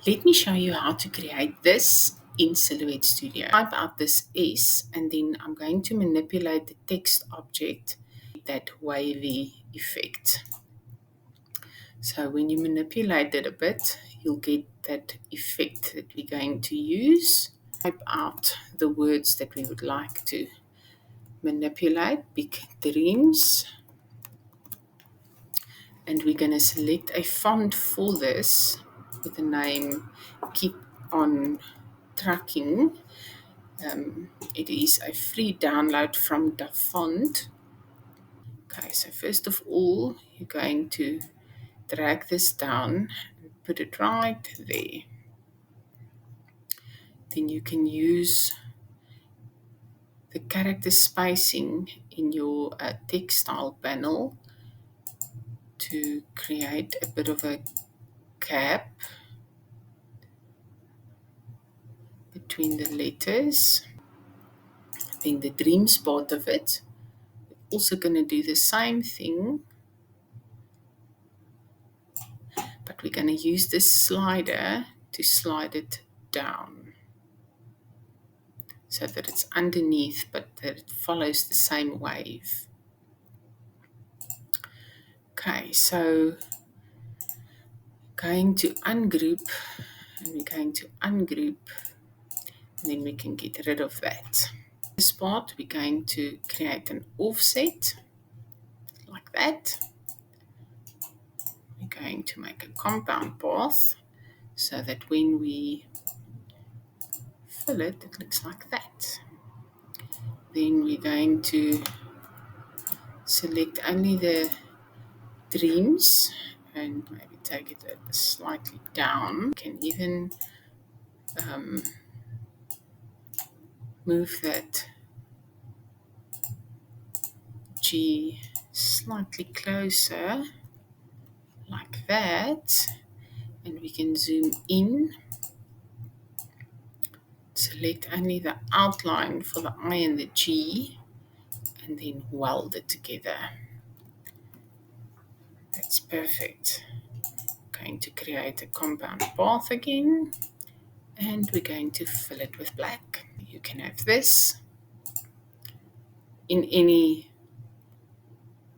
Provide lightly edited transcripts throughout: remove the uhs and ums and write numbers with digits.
Let me show you how to create this in Silhouette Studio. Type out this S and then I'm going to manipulate the text object, that wavy effect. So when you manipulate it a bit, you'll get that effect that we're going to use. Type out the words that we would like to manipulate, big dreams. And we're going to select a font for this with the name Keep On Trucking. It is a free download from the font. Okay, so first of all, you're going to drag this down and put it right there. Then you can use the character spacing in your textile panel to create a bit of a gap between the letters. Then the dreams part of it, we're also going to do the same thing, but we're going to use this slider to slide it down so that it's underneath but that it follows the same wave. Okay, so going to ungroup, and we're going to ungroup, and then we can get rid of that. This part, we're going to create an offset like that. We're going to make a compound path so that when we fill it, it looks like that. Then we're going to select only the dreams and maybe take it slightly down. You can even move that G slightly closer like that, and we can zoom in, select only the outline for the I and the G, and then weld it together. That's perfect. Going to create a compound path again, and we're going to fill it with black. You can have this in any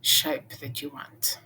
shape that you want.